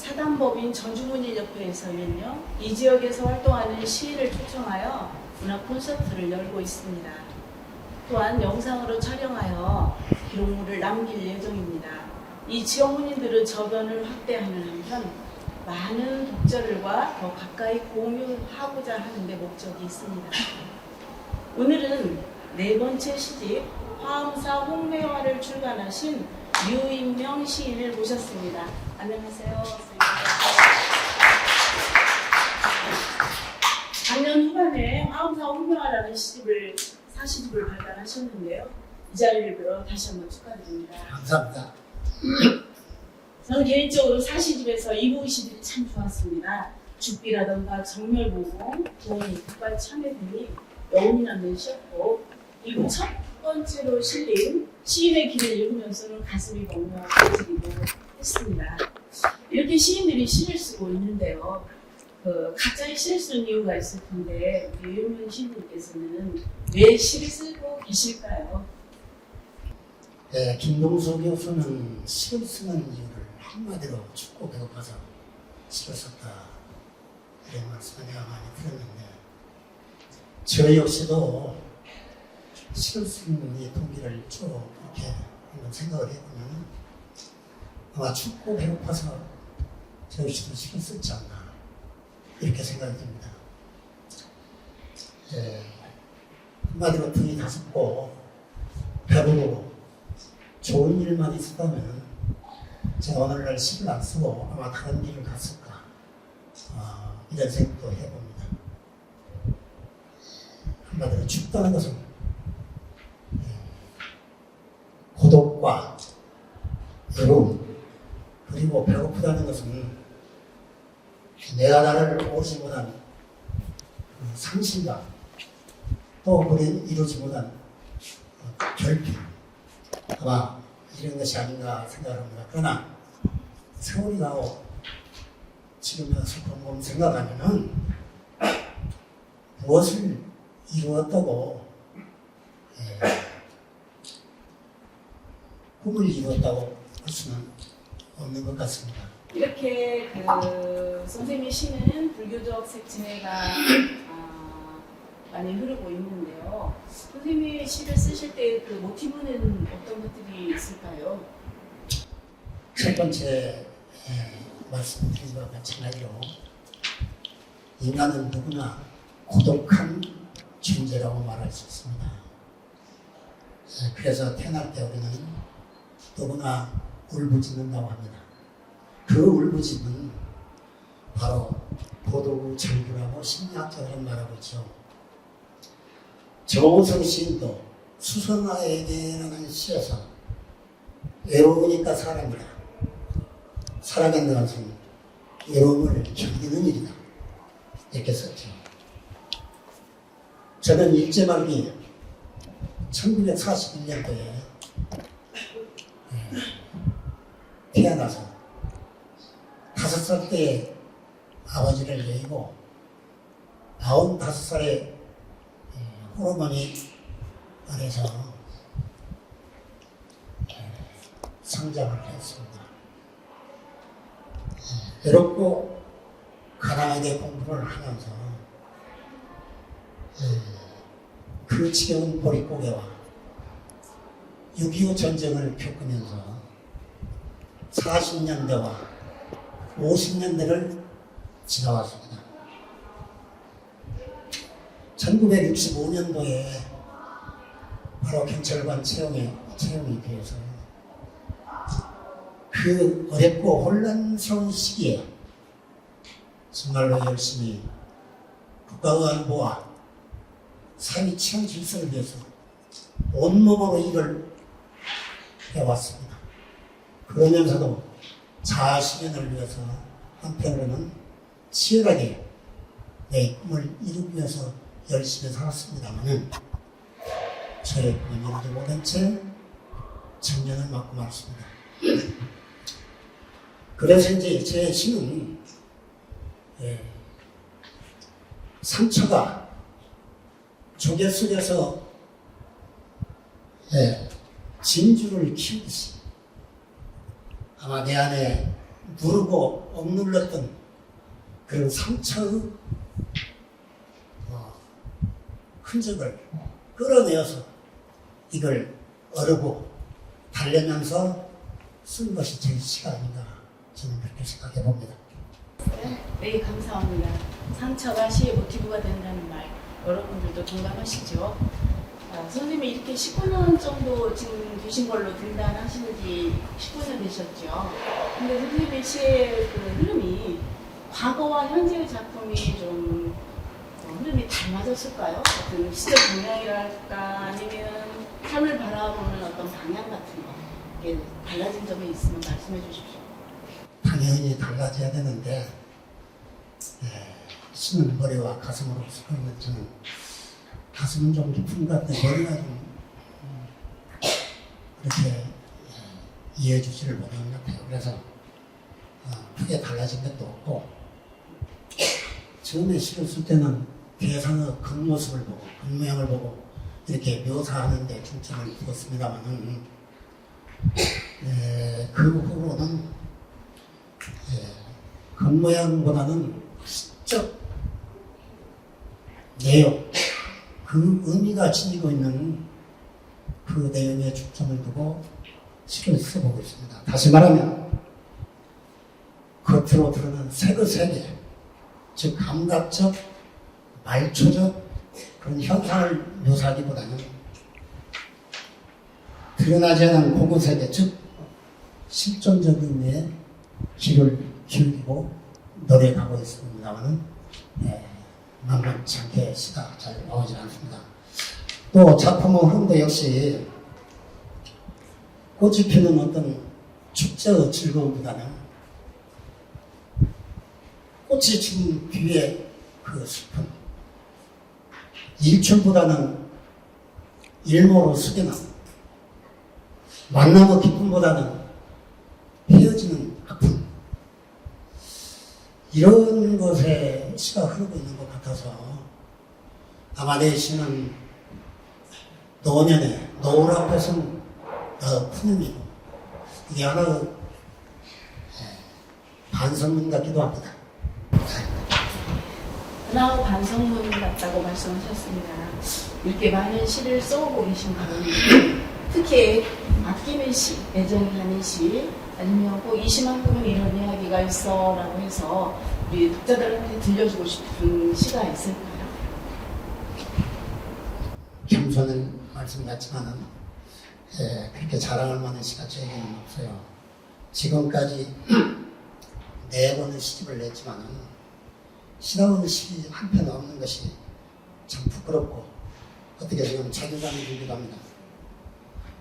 사단법인 전주문일협회에서는요, 이 지역에서 활동하는 시인을 초청하여 문화 콘서트를 열고 있습니다. 또한 영상으로 촬영하여 기록물을 남길 예정입니다. 이 지역 문인들의 저변을 확대하는 한편 많은 독자들과 더 가까이 공유하고자 하는 데 목적이 있습니다. 오늘은 네 번째 시집 화엄사 홍매화를 출간하신 유인명 시인을 모셨습니다. 안녕하세요. 작년 후반에 화엄사 홍매화라는 사시집을 발간하셨는데요. 이 자리를 빌어 다시 한번 축하드립니다. 감사합니다. 저는 개인적으로 사시집에서 이보이 시들이 참 좋았습니다. 죽비라던가 정멸보고, 부엉이, 북발 참외 등이 여운이 남는 시였고, 그리고 첫 번째로 실린 시인의 길을 읽으면서는 가슴이 멍멍해지기도 했습니다. 이렇게 시인들이 시를 쓰고 있는데요. 각자의 시를 쓰는 이유가 있을 텐데 우리 유인명 시인님께서는 왜 시를 쓰고 계실까요? 네, 김동수 교수는 시를 쓰는 이유를 한마디로 춥고 배고파서 시를 썼다 이런 말씀을 내가 많이 들었는데 저 역시도 시를 쓰는 이 동기를 쭉 이렇게 한번 생각을 해보면 아마 춥고 배고파서 저 역시도 시를 썼지 않나 이렇게 생각이 듭니다. 한마디로 등이 다섯고 배부르고 좋은 일만 있었다면 제가 오늘날 시를 안 쓰고 아마 다른 길을 갔을까 이런 생각도 해봅니다. 한마디로 춥다는 것은 고독과 외로움 그리고 배고프다는 것은 내가 나를 오르지 못한 상실감 또 우리는 이루지 못한 결핍 아마 이런 것이 아닌가 생각합니다. 그러나 세월이 가고 지금에서 곰곰 생각하면은 무엇을 이루었다고 꿈을 이루었다고 할 수는 없는 것 같습니다. 이렇게 선생님의 시는 불교적 색채가 많이 흐르고 있는데요. 선생님이 시를 쓰실 때 그 모티브는 어떤 것들이 있을까요? 첫 번째 말씀드린 것과 마찬가지로 인간은 누구나 고독한 존재라고 말할 수 있습니다. 그래서 태어날 때 우리는 누구나 울부짖는다고 합니다. 그 울부짖은 바로 고독의 절규라고 심리학자들은 말하고 있죠. 정호성 시인도 수선화에게라는 시에서 외로우니까 사람이다. 살아간다는 것은 외로움을 견디는 일이다. 이렇게 썼죠. 저는 일제말기 1941년도에 태어나서 5살 때 아버지를 내고 95살에 호르몬이 안에서 성장을 했습니다. 외롭고 가난하게 공부를 하면서 그 지겨운 보릿고개와 6.25 전쟁을 겪으면서 40년대와 50년대를 지나왔습니다. 1965년도에 바로 경찰관 채용이 되어서 그 어렵고 혼란스러운 시기에 정말로 열심히 국가의 안보와 사회 치안 질서를 위해서 온몸으로 일을 해왔습니다. 그러면서도 자아실현을 위해서 한편으로는 치열하게 내 꿈을 이루기 위해서 열심히 살았습니다만은 저의 꿈을 이루지 못한 채 정년을 맞고 말았습니다. 그래서 이제 제 시는 상처가 조개 속에서 진주를 키우듯이 아마 내 안에 누르고 억눌렀던 그런 상처의 흔적을 끌어내어서 이걸 어르고 달래면서 쓴 것이 제 시가 아닌가 저는 그렇게 생각해 봅니다. 네, 감사합니다. 상처가 시의 모티브가 된다는 말 여러분들도 동감하시죠? 선생님이 이렇게 19년 정도 지금 되신 걸로 등단하신 지 19년 되셨죠? 근데 선생님의 시의 그 흐름이 과거와 현재의 작품이 좀 흐름이 닮아졌을까요? 어떤 시적 방향이랄까 아니면 삶을 바라보는 어떤 방향 같은 거 이게 달라진 점이 있으면 말씀해 주십시오. 당연히 달라져야 되는데 쓰는 머리와 가슴으로 쓰고 있는 저는 가슴은 좀 깊은 것 같은데 머리가 좀 그렇게 이해해 주지를 못하는 것 같아요. 그래서 크게 달라진 것도 없고 처음에 시를 쓸 때는 대상의 겉모습을 보고 겉모양을 보고 이렇게 묘사하는 데 중점을 두었습니다만은 그 후로는 겉모양보다는 시적 내용 그 의미가 지니고 있는 그 내용에 중점을 두고 시를 써보고 있습니다. 다시 말하면 겉으로 드러나는 색의 세계, 즉 감각적, 말초적 그런 현상을 묘사하기보다는 드러나지 않은 고그 세계, 즉 실존적 의미에 귀를 기울이고 노력하고 있습니다만은 만만치 않게 시가 잘 나오지 않습니다. 또 작품의 흐름도 역시 꽃이 피는 어떤 축제의 즐거움보다는 꽃이 지금 뒤에 그 슬픔, 일출보다는 일모로 숙여나 만남의 기쁨보다는 헤어지는 아픔 이런 것에 시가 흐르고 있는 것 같아서 아마 내 시는 노년에 노을 앞에서는 푸념이고 이게 하나의 반성문 같기도 합니다. 하나의 반성문 같다고 말씀하셨습니다. 이렇게 많은 시를 써오고 계신 가운데 특히 아끼는 시, 애정이 가는 시 아니면 꼭 이 시만큼은 이런 이야기가 있어 라고 해서 우리 독자들한테 들려주고 싶은 시가 있을까요? 겸손한 말씀 같지만은 그렇게 자랑할 만한 시가 저에게는 없어요. 지금까지 4권의 시집을 냈지만은 시나오는 시이 한 편 없는 것이 참 부끄럽고 어떻게 지금 자괴감이 들기도 합니다.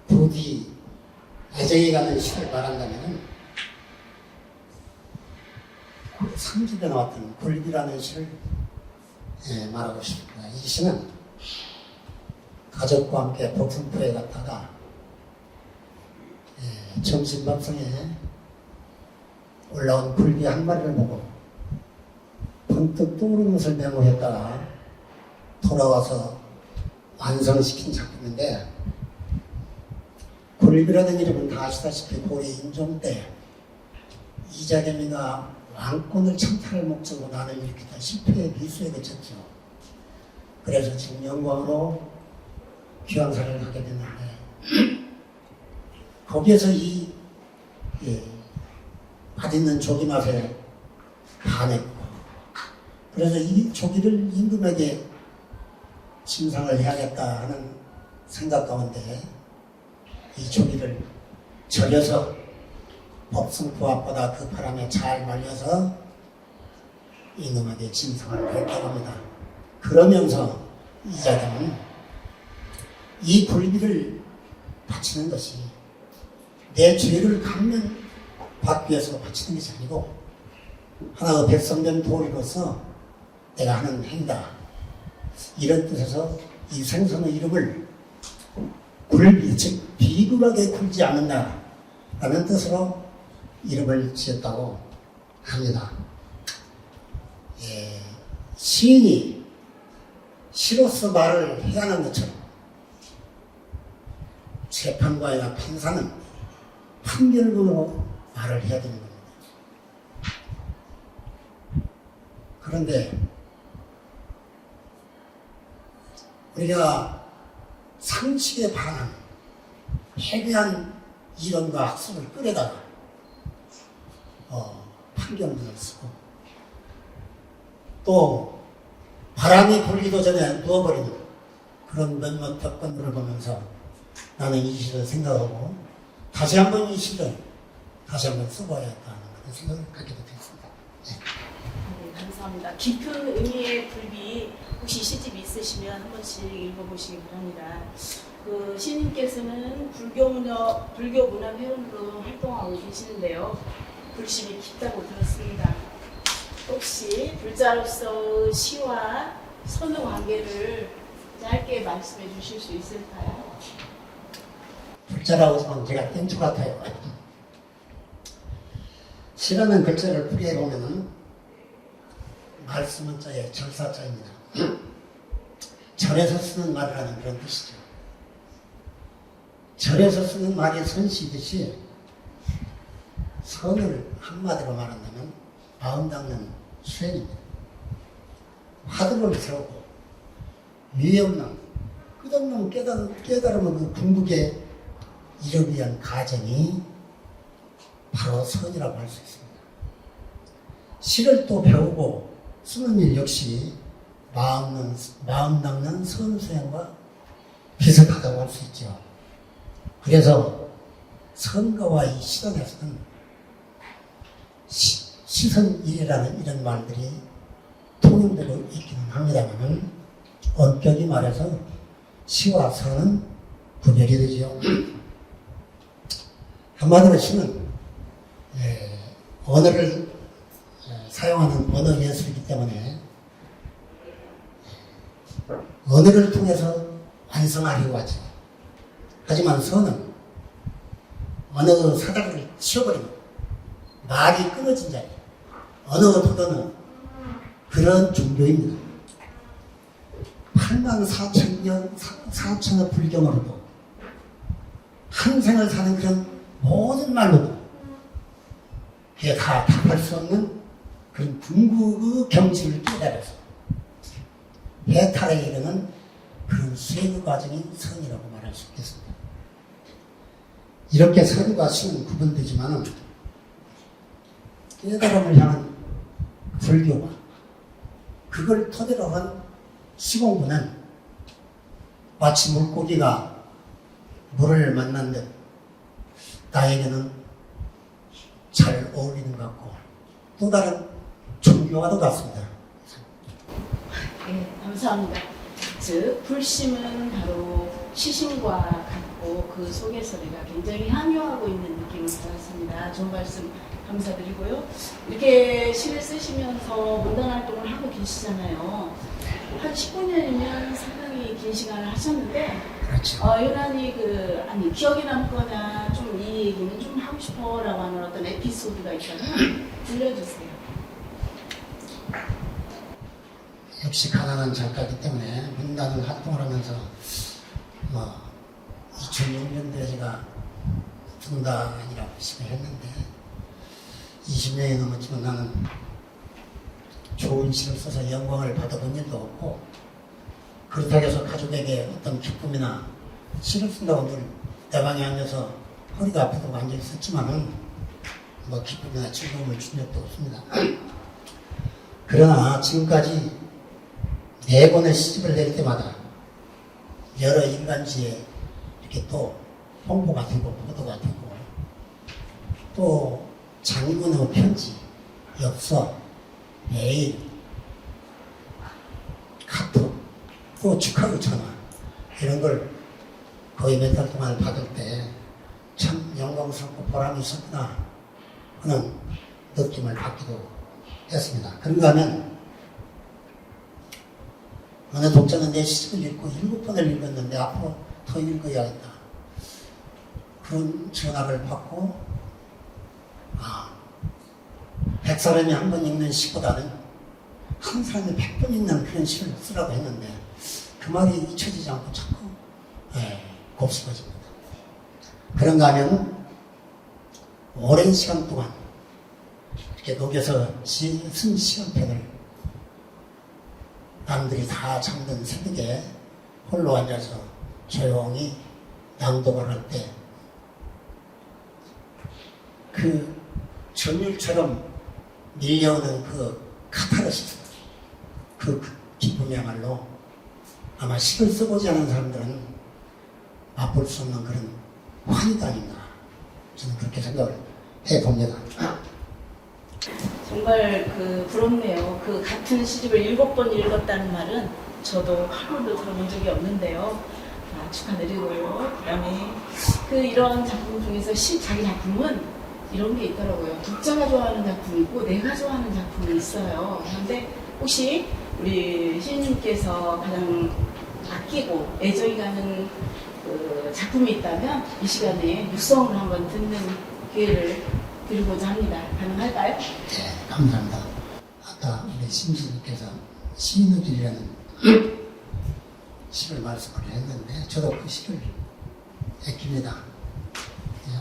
부디 애정에 가는 시를 말한다면은 상집에 나왔던 굴비라는 시를 말하고 싶습니다. 이 시는 가족과 함께 복승포에 갔다가 점심밥상에 올라온 굴비 한 마리를 보고 번뜩 떠오르는 것을 메모했다가 돌아와서 완성시킨 작품인데 굴비라는 이름은 다 아시다시피 고려 인종 때 이자겸이가 왕권을 창탈할 목적으로 나를 일으켰다 실패의 미수에 그쳤죠. 그래서 지금 영광으로 귀환사를 하게 됐는데 거기에서 이 맛있는 조기 맛에 반했고 그래서 이 조기를 임금에게 심상을 해야겠다 하는 생각 가운데 이 조기를 절여서 법승포 앞보다 그 바람에 잘 말려서 임금에게 심상을 했다고 합니다. 그러면서 이자겸은 이 굴비를 바치는 것이 내 죄를 감면받기 위해서 바치는 것이 아니고 하나의 백성된 도리로서 내가 하는 행위다. 이런 뜻에서 이 생선의 이름을 굴비, 즉 비굴하게 굴지 않는다 라는 뜻으로 이름을 지었다고 합니다. 시인이 시로서 말을 해야 하는 것처럼 재판관이나 판사는 판결문으로 말을 해야 되는 겁니다. 그런데 우리가 상식에 반한 해괴한 이론과 학습을 끌어다가 판결문을 쓰고 또 바람이 불기도 전에 누워버리는 그런 몇몇 격언들을 보면서 나는 이 시를 생각하고 다시 한번 이 시를 다시 한번 써봐야겠다는 그런 생각을 갖게 됐습니다. 네, 감사합니다. 깊은 의미의 굴비 혹시 시집 있으시면 한 번씩 읽어보시기 바랍니다. 그 시인님께서는 불교 문화 회원으로 활동하고 계시는데요. 불심이 깊다고 들었습니다. 혹시 불자로서 시와 선의 관계를 짧게 말씀해 주실 수 있을까요? 불자라고 하면 제가 땡초 같아요. 시라는 글자를 풀이해 보면은 말씀문자의 절사자입니다. 절에서 쓰는 말이라는 그런 뜻이죠. 절에서 쓰는 말이 선시듯이 선을 한마디로 말한다면 마음 닦는 수행입니다. 화두를 세우고 위에 없는 끝없는 깨달음을 그 궁극에 이르기 위한 과정이 바로 선이라고 할 수 있습니다. 시를 또 배우고 쓰는 일 역시 마음 닦는 선수행과 비슷하다고 할 수 있죠. 그래서 선거와 이 시선에서는 시선일이라는 이런 말들이 통용되고 있기는 합니다만 엄격히 말해서 시와 선은 구별이 되죠. 한마디로 시는 언어를 사용하는 언어 예술이기 때문에 언어를 통해서 완성하려고 하죠. 하지만 선은 언어 사다리를 치워버리는 말이 끊어진 자리, 언어 도도는 그런 종교입니다. 84,000의 불경으로도 한 생을 사는 그런 모든 말로도 다 답할 수 없는 그런 궁극의 경지를 깨달아서 해탈에 이르는 그런 수행의 과정이 선이라고 말할 수 있겠습니다. 이렇게 선과 신은 구분되지만 깨달음을 향한 불교와 그걸 토대로 한 시공부는 마치 물고기가 물을 만난 듯 나에게는 잘 어울리는 것 같고 또 다른 종교와도 같습니다. 네, 감사합니다. 즉 불심은 바로 시심과 같고 그 속에서 내가 굉장히 향유하고 있는 느낌을 받았습니다. 좋은 말씀 감사드리고요. 이렇게 시를 쓰시면서 문단 활동을 하고 계시잖아요. 한 19년이면 상당히 긴 시간을 하셨는데 그렇죠. 유난히 기억에 남거나 좀 이 얘기는 좀 하고 싶어라고 하는 어떤 에피소드가 있다면 들려주세요. 역시 가난한 작가이기 때문에 문단을 활동을 하면서 2006년도에 제가 등단이라고 시작했는데 20년이 넘었지만 나는 좋은 시를 써서 영광을 받아본 일도 없고 그렇다고 해서 가족에게 어떤 기쁨이나 시를 쓴다고 늘 내 방에 앉아서 허리가 아프다고 앉아있었지만은 기쁨이나 즐거움을 준 적도 없습니다. 그러나 지금까지 4권의 시집을 낼 때마다 여러 일간지에 이렇게 또 홍보가 되고 보도가 되고 또 장문의 편지, 엽서, 메일, 카톡, 또 축하의 전화 이런 걸 거의 몇 달 동안 받을 때 참 영광스럽고 보람이 있었구나 하는 느낌을 받기도 했습니다. 그런가 하면 어느 독자는 내 시집을 읽고 7번을 읽었는데 앞으로 더 읽어야겠다. 그런 전화를 받고 100사람이 한 번 읽는 시보다는 한 사람이 100번 읽는 그런 시를 쓰라고 했는데 그 말이 잊혀지지 않고 자꾸 곱씹어집니다. 그런가 하면 오랜 시간 동안 이렇게 녹여서 쓴 시간편을 남들이 다 잠든 새벽에 홀로 앉아서 조용히 낭독을 할 때 그 전율처럼 밀려오는 그 카타르시스, 그 기쁨이야말로 아마 시를 써보지 않은 사람들은 맛볼 수 없는 그런 환희가 아닌가, 저는 그렇게 생각을 해봅니다. 정말 부럽네요. 그 같은 시집을 7번 읽었다는 말은 저도 한 번도 들어본 적이 없는데요. 축하드리고요. 그다음에 이런 작품 중에서 자기 작품은 이런 게 있더라고요. 독자가 좋아하는 작품이 있고 내가 좋아하는 작품이 있어요. 그런데 혹시 우리 시인님께서 가장 아끼고 애정이 가는 작품이 있다면 이 시간에 육성을 한번 듣는 기회를 드리고자 합니다. 가능할까요? 네, 감사합니다. 아까 우리 심지님께서 시인의 길이라는 시를 말씀을 했는데 저도 그 시를 아낍니다.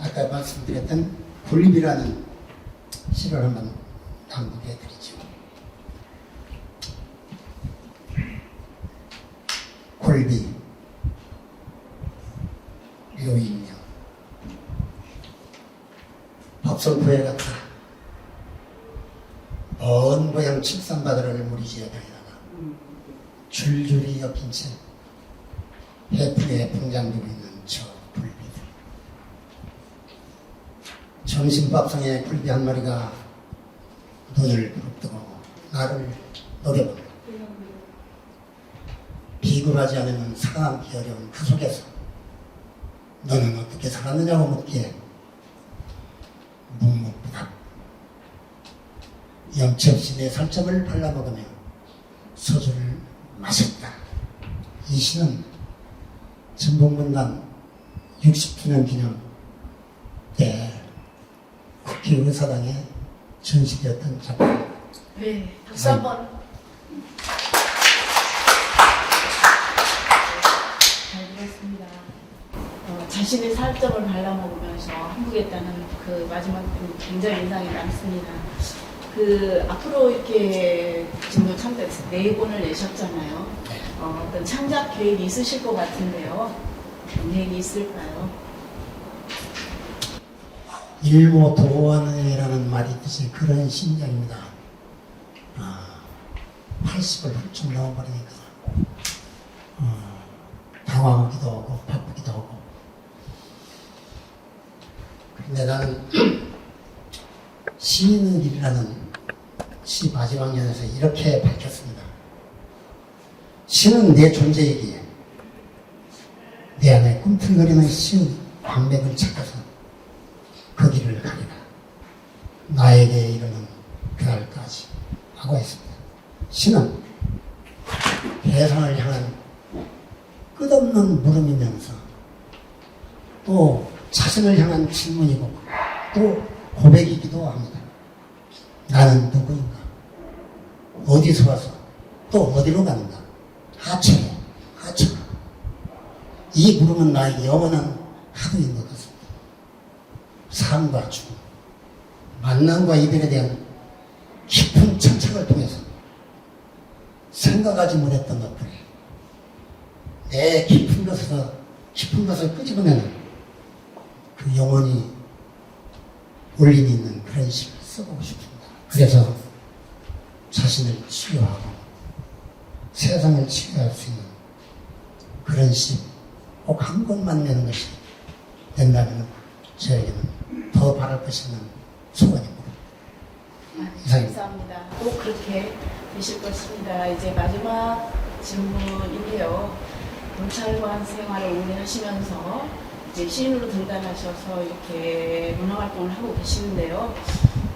아까 말씀드렸던 굴립이라는 시를 한번 낭독해 드리죠. 굴비 묘인명 법성부에 갔다 먼 고향 칠산바다를 무리지어 다니다가 줄줄이 엮인 채 해풍에 풍장되고 있는 저 굴비들. 점심밥상에 굴비 한 마리가 눈을 부릅뜨고 나를 노려본다. 비굴하지 않으면 살아남기 어려운 그 속에서 너는 어떻게 살았느냐고 묻기에 묵묵부답 염치 없이 내 살점을 발라먹으며 소주를 마셨다. 이 시는 전북문당 60주년 기념 때 국회의사당에 전시되었던 작품. 네, 박수 한번. 잘 들었습니다. 자신의 살점을 발라먹으면서 한국했다는 그 마지막 부분 굉장히 인상이 남습니다. 앞으로 이렇게 지금 창작 4권을 내셨잖아요. 어떤 창작 계획이 있으실 것 같은데요. 계획이 있을까요? 일모도원이라는 말이 있듯이 그런 심정입니다. 80을 훌쩍 넘어버리니까 당황하기도 하고 바쁘기도 하고. 근데 나는 시인의 길이라는 시 마지막 연에서 이렇게 밝혔습니다. 시는 내 존재이기에 내 안에 꿈틀거리는 시의 광맥을 찾아서 그 길을 가리라. 나에게 이르는 그날까지 하고 있습니다. 시는 대상을 향한 끝없는 물음이면서 또 자신을 향한 질문이고 또 고백이기도 합니다. 나는 누구인가? 어디서 와서 또 어디로 가는가? 하찮아. 이 물음은 나에게 영원한 하루인 것 같습니다. 삶과 죽음, 만남과 이별에 대한 깊은 천착을 통해서 생각하지 못했던 것들, 내 깊은 것을 끄집어내는 그 영혼이 울림이 있는 그런 시를 써보고 싶습니다. 그래서 자신을 치유하고 세상을 치유할 수 있는 그런 시 꼭 한 권만 내는 것이 된다면 저에게는 더 바랄 것이 있는 소원입니다. 이상입니다. 감사합니다. 꼭 그렇게 되실 것입니다. 이제 마지막 질문인데요. 경찰관 생활을 오래 하시면서 이제 시인으로 등단하셔서 이렇게 문화활동을 하고 계시는데요.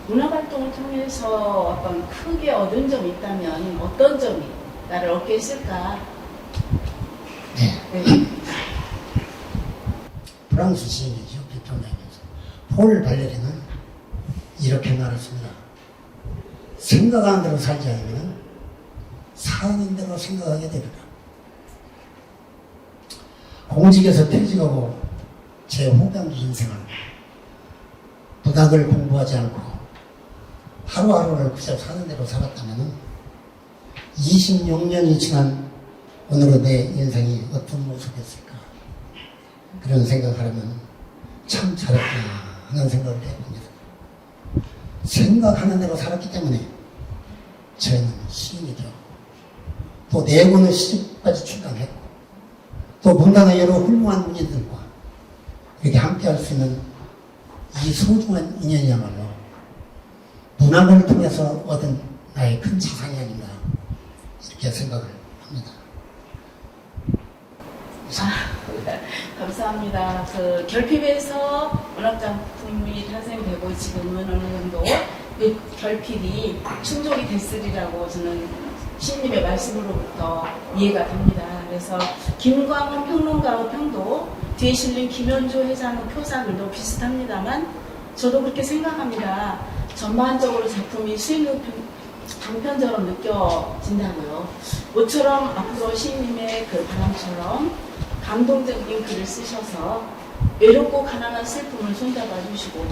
문화활동을 통해서 어떤 크게 얻은 점이 있다면 어떤 점이 나를 얻게 했을까? 네. 프랑스 시인이죠. 비평장에서 폴 발레리는 이렇게 말했습니다. 생각하는 대로 살지 않으면 사는 대로 생각하게 되리라. 공직에서 퇴직하고 제 후반기 인생을 도닥을 공부하지 않고 하루하루를 그저 사는 대로 살았다면 26년이 지난 오늘의 내 인생이 어떤 모습이었을까 그런 생각을 하면 참 잘했구나 하는 생각을 해봅니다. 생각하는 대로 살았기 때문에 저희는 시인이 되었고 또 4권의 시집까지 출간했고 또 문단의 여러 훌륭한 문인들과 이렇게 함께할 수 있는 이 소중한 인연이야말로 문학을 통해서 얻은 나의 큰 자산이 아닌가 이렇게 생각을 합니다. 감사합니다. 그 결핍에서 문학작품이 탄생되고 지금은 어느 정도 그 결핍이 충족이 됐으리라고 저는 시인님의 말씀으로부터 이해가 됩니다. 그래서 김광훈 평론가의 평도 뒤에 실린 김현주 회장의 표사들도 비슷합니다만 저도 그렇게 생각합니다. 전반적으로 작품이 수익 장편처럼 느껴진다고요. 모처럼 앞으로 시인님의 그 바람처럼 감동적인 글을 쓰셔서 외롭고 가난한 슬픔을 손잡아 주시고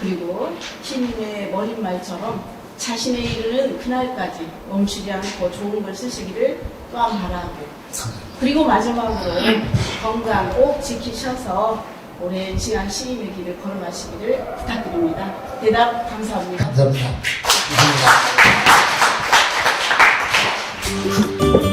그리고 시인님의 머릿말처럼 자신의 이르는 그날까지 멈추지 않고 좋은 글 쓰시기를 또한 바라고 그리고 마지막으로 건강 꼭 지키셔서 오랜 시간 시인의 길을 걸어가시기를 부탁드립니다. 대답 감사합니다. 감사합니다. 감사합니다.